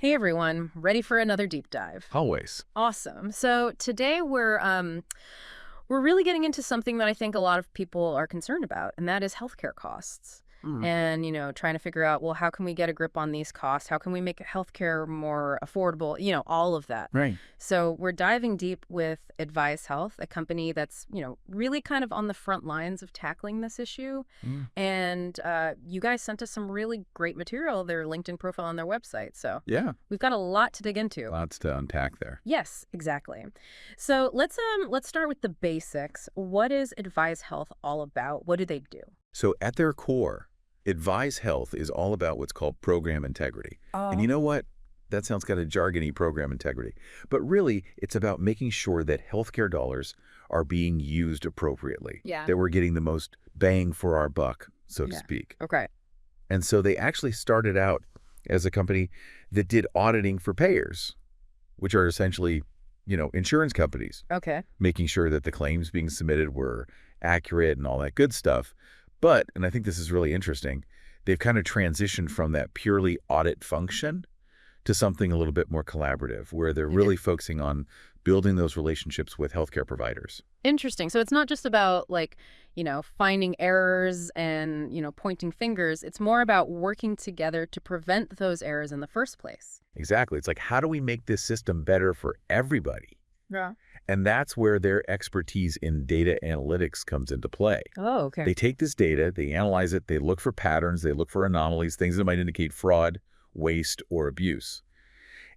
Hey everyone, ready for another deep dive. Always. Awesome. So today we're really getting into something that I think a lot of people are concerned about, and that is healthcare costs. Mm. And, trying to figure out, well, how can we get a grip on these costs? How can we make healthcare more affordable? All of that. Right. So we're diving deep with Advise Health, a company that's, really kind of on the front lines of tackling this issue. Mm. And you guys sent us some really great material, their LinkedIn profile on their website. So Yeah. we've got a lot to dig into. Lots to unpack there. Yes, exactly. So let's start with the basics. What is Advise Health all about? What do they do? So at their core, Advise Health is all about what's called program integrity. And you Oh, know what? That sounds kind of jargony, program integrity. But really, it's about making sure that healthcare dollars are being used appropriately, yeah. that we're getting the most bang for our buck, so to Yeah. speak. Okay. And so they actually started out as a company that did auditing for payers, which are essentially, insurance companies, Okay. making sure that the claims being submitted were accurate and all that good stuff. But, and I think this is really interesting, they've kind of transitioned from that purely audit function to something a little bit more collaborative, where they're really focusing on building those relationships with healthcare providers. Interesting. So it's not just about finding errors and, pointing fingers. It's more about working together to prevent those errors in the first place. Exactly. It's like, how do we make this system better for everybody? Yeah. And that's where their expertise in data analytics comes into play. Oh, okay. They take this data, they analyze it, they look for patterns, they look for anomalies, things that might indicate fraud, waste, or abuse.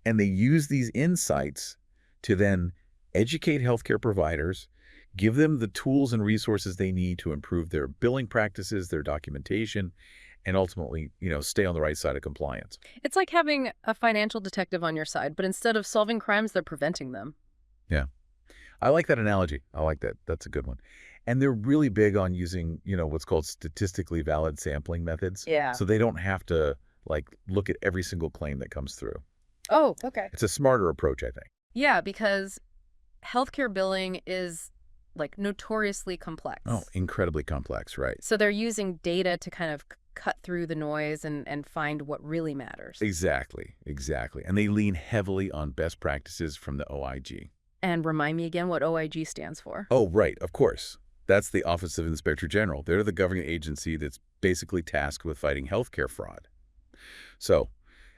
And they use these insights to then educate healthcare providers, give them the tools and resources they need to improve their billing practices, their documentation, and ultimately, stay on the right side of compliance. It's like having a financial detective on your side, but instead of solving crimes, they're preventing them. Yeah. I like that analogy. I like that. That's a good one. And they're really big on using, what's called statistically valid sampling methods. Yeah. So they don't have to look at every single claim that comes through. Oh, okay. It's a smarter approach, I think. Yeah, because healthcare billing is notoriously complex. Oh, incredibly complex, right? So they're using data to kind of cut through the noise and find what really matters. Exactly, exactly. And they lean heavily on best practices from the OIG. And remind me again what OIG stands for. Oh, right, of course. That's the Office of Inspector General. They're the government agency that's basically tasked with fighting healthcare fraud. So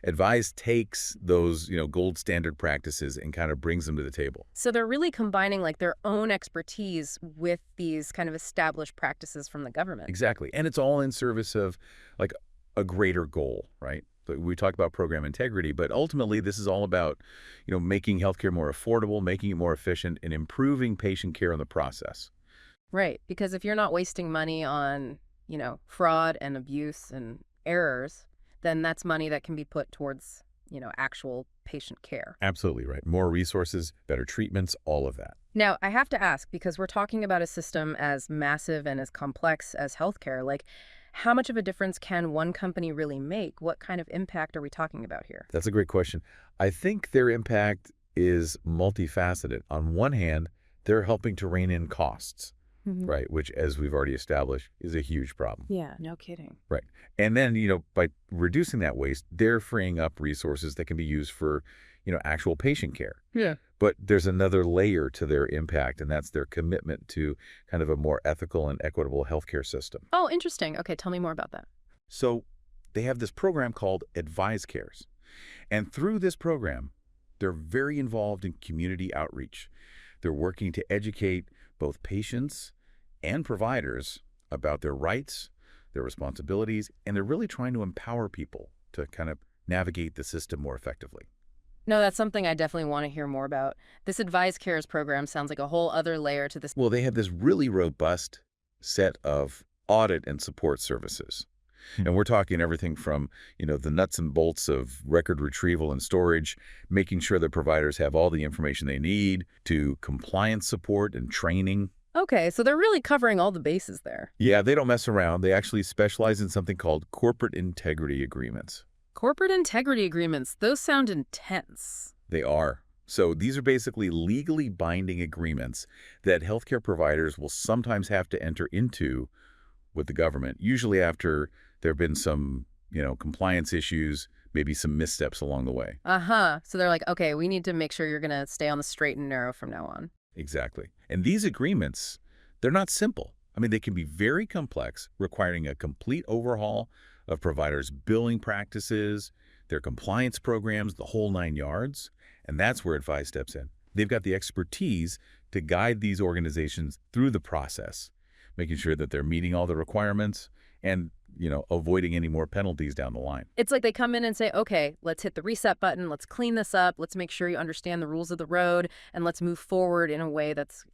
Advise takes those, gold standard practices and kind of brings them to the table. So they're really combining their own expertise with these kind of established practices from the government. Exactly. And it's all in service of like a greater goal, right? So we talk about program integrity, but ultimately this is all about, making healthcare more affordable, making it more efficient, and improving patient care in the process. Right. Because if you're not wasting money on, fraud and abuse and errors, then that's money that can be put towards, actual patient care. Absolutely right. More resources, better treatments, all of that. Now, I have to ask, because we're talking about a system as massive and as complex as healthcare, how much of a difference can one company really make? What kind of impact are we talking about here? That's a great question. I think their impact is multifaceted. On one hand, they're helping to rein in costs, Mhm. right? Which, as we've already established, is a huge problem. Yeah, no kidding. Right. And then, by reducing that waste, they're freeing up resources that can be used for, actual patient care. Yeah. But there's another layer to their impact, and that's their commitment to kind of a more ethical and equitable healthcare system. Oh, interesting. Okay, tell me more about that. So they have this program called Advise Cares. And through this program, they're very involved in community outreach. They're working to educate both patients and providers about their rights, their responsibilities, and they're really trying to empower people to kind of navigate the system more effectively. No, that's something I definitely want to hear more about. This Advise Cares program sounds like a whole other layer to this. Well, they have this really robust set of audit and support services. And we're talking everything from, the nuts and bolts of record retrieval and storage, making sure that providers have all the information they need, to compliance support and training. Okay, so they're really covering all the bases there. Yeah, they don't mess around. They actually specialize in something called corporate integrity agreements. Corporate integrity agreements, those sound intense. They are. So these are basically legally binding agreements that healthcare providers will sometimes have to enter into with the government, usually after there have been some, compliance issues, maybe some missteps along the way. Uh-huh. So they're like, okay, we need to make sure you're going to stay on the straight and narrow from now on. Exactly. And these agreements, they're not simple. I mean, they can be very complex, requiring a complete overhaul of providers' billing practices, their compliance programs, the whole 9 yards. And that's where Advise steps in. They've got the expertise to guide these organizations through the process, making sure that they're meeting all the requirements and, avoiding any more penalties down the line. It's like they come in and say, okay, let's hit the reset button. Let's clean this up. Let's make sure you understand the rules of the road, and let's move forward in a way that's,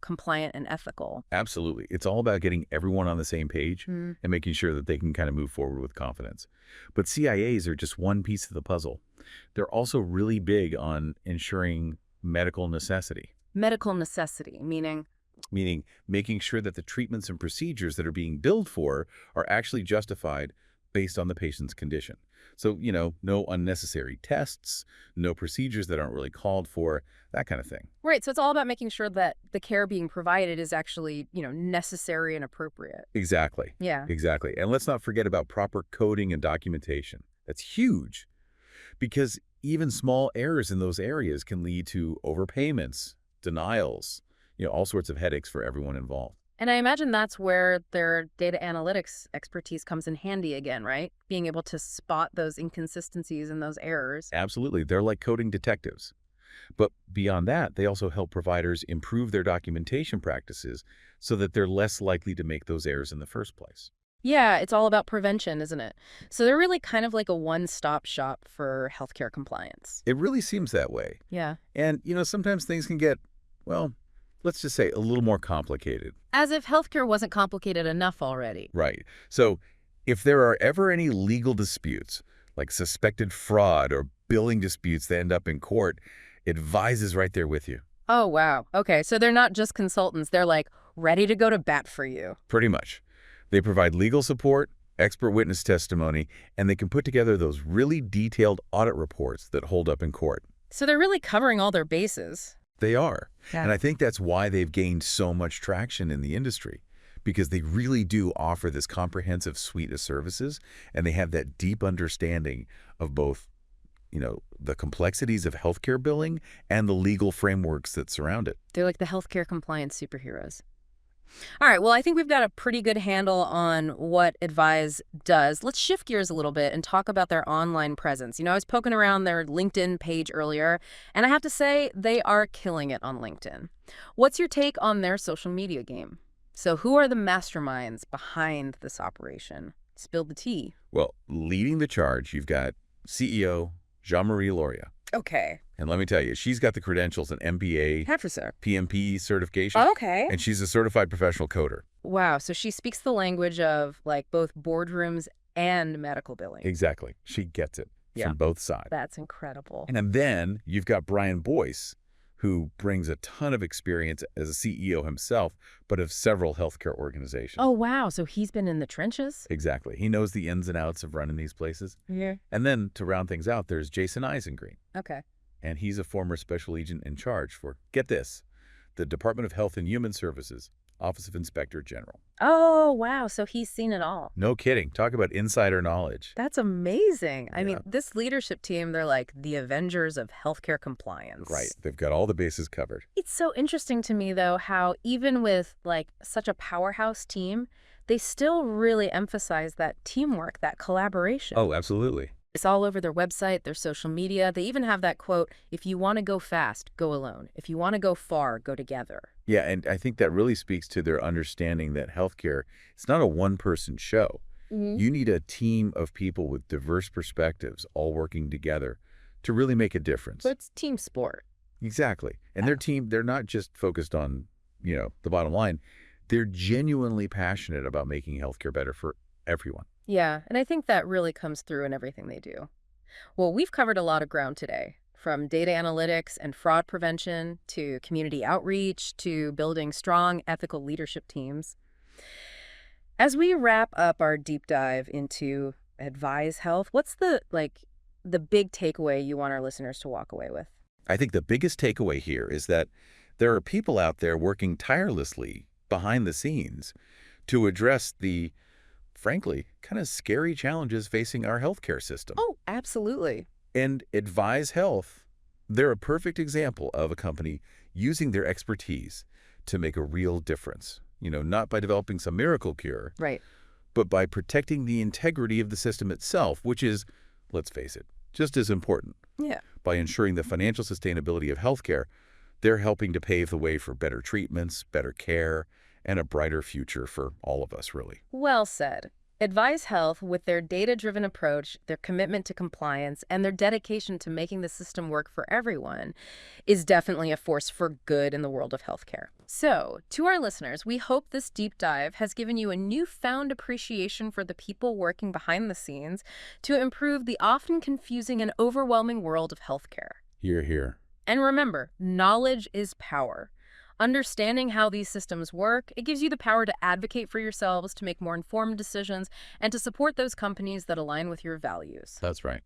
compliant and ethical. Absolutely. It's all about getting everyone on the same page Mm. and making sure that they can kind of move forward with confidence. But CIAs are just one piece of the puzzle. They're also really big on ensuring medical necessity, Medical necessity, meaning, meaning making sure that the treatments and procedures that are being billed for are actually justified based on the patient's condition. So, no unnecessary tests, no procedures that aren't really called for, that kind of thing. right. So it's all about making sure that the care being provided is actually, necessary and appropriate. Exactly. Yeah. Exactly. And let's not forget about proper coding and documentation. That's huge because even small errors in those areas can lead to overpayments, denials, all sorts of headaches for everyone involved. And I imagine that's where their data analytics expertise comes in handy again, right? Being able to spot those inconsistencies and those errors. Absolutely. They're like coding detectives. But beyond that, they also help providers improve their documentation practices so that they're less likely to make those errors in the first place. Yeah, it's all about prevention, isn't it? So they're really kind of like a one-stop shop for healthcare compliance. It really seems that way. Yeah. And, sometimes things can get, well, let's just say a little more complicated. As if healthcare wasn't complicated enough already. Right. So if there are ever any legal disputes, like suspected fraud or billing disputes that end up in court, Advise is right there with you. Oh, wow. Okay, so they're not just consultants. They're like ready to go to bat for you. Pretty much. They provide legal support, expert witness testimony, and they can put together those really detailed audit reports that hold up in court. So they're really covering all their bases. They are. Yeah. And I think that's why they've gained so much traction in the industry, because they really do offer this comprehensive suite of services, and they have that deep understanding of both, the complexities of healthcare billing and the legal frameworks that surround it. They're like the healthcare compliance superheroes. All right, well, I think we've got a pretty good handle on what Advise does. Let's shift gears a little bit and talk about their online presence. I was poking around their LinkedIn page earlier, and I have to say they are killing it on LinkedIn. What's your take on their social media game? So who are the masterminds behind this operation? Spill the tea. Well, leading the charge, you've got CEO Jean-Marie Loria. Okay. And let me tell you, she's got the credentials in MBA, Have to, sir. PMP certification, Okay. and she's a certified professional coder. Wow, so she speaks the language of like both boardrooms and medical billing. Exactly. She gets it Yeah. from both sides. That's incredible. And then you've got Brian Boyce, who brings a ton of experience as a CEO himself, but of several healthcare organizations. Oh, wow. So he's been in the trenches? Exactly. He knows the ins and outs of running these places. Yeah. And then to round things out, there's Jason Eisengreen, Okay. and he's a former special agent in charge for, get this, the Department of Health and Human Services, Office of Inspector General. Oh, wow. So he's seen it all. No kidding. Talk about insider knowledge. That's amazing. I Yeah. mean, this leadership team, they're like the Avengers of healthcare compliance. Right. They've got all the bases covered. It's so interesting to me, though, how even with like such a powerhouse team, they still really emphasize that teamwork, that collaboration. Oh, absolutely. It's all over their website, their social media. They even have that quote, if you want to go fast, go alone. If you want to go far, go together. Yeah, and I think that really speaks to their understanding that healthcare, it's not a one-person show. You need a team of people with diverse perspectives all working together to really make a difference. So it's team sport. Exactly. And their team, they're not just focused on, the bottom line. They're genuinely passionate about making healthcare better for everyone. Yeah, and I think that really comes through in everything they do. Well, we've covered a lot of ground today, from data analytics and fraud prevention to community outreach to building strong ethical leadership teams. As we wrap up our deep dive into Advise Health, what's the big takeaway you want our listeners to walk away with? I think the biggest takeaway here is that there are people out there working tirelessly behind the scenes to address the frankly, kind of scary challenges facing our healthcare system. Oh, absolutely. And Advise Health, they're a perfect example of a company using their expertise to make a real difference. Not by developing some miracle cure, Right. but by protecting the integrity of the system itself, which is, let's face it, just as important. Yeah. By ensuring the financial sustainability of healthcare, they're helping to pave the way for better treatments, better care, and a brighter future for all of us, really. Well said. Advise Health, with their data-driven approach, their commitment to compliance, and their dedication to making the system work for everyone, is definitely a force for good in the world of healthcare. So, to our listeners, we hope this deep dive has given you a newfound appreciation for the people working behind the scenes to improve the often confusing and overwhelming world of healthcare. Hear, hear. And remember, knowledge is power. Understanding how these systems work, it gives you the power to advocate for yourselves, to make more informed decisions, and to support those companies that align with your values. That's right.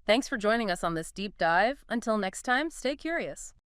Thanks for joining us on this deep dive. Until next time, stay curious.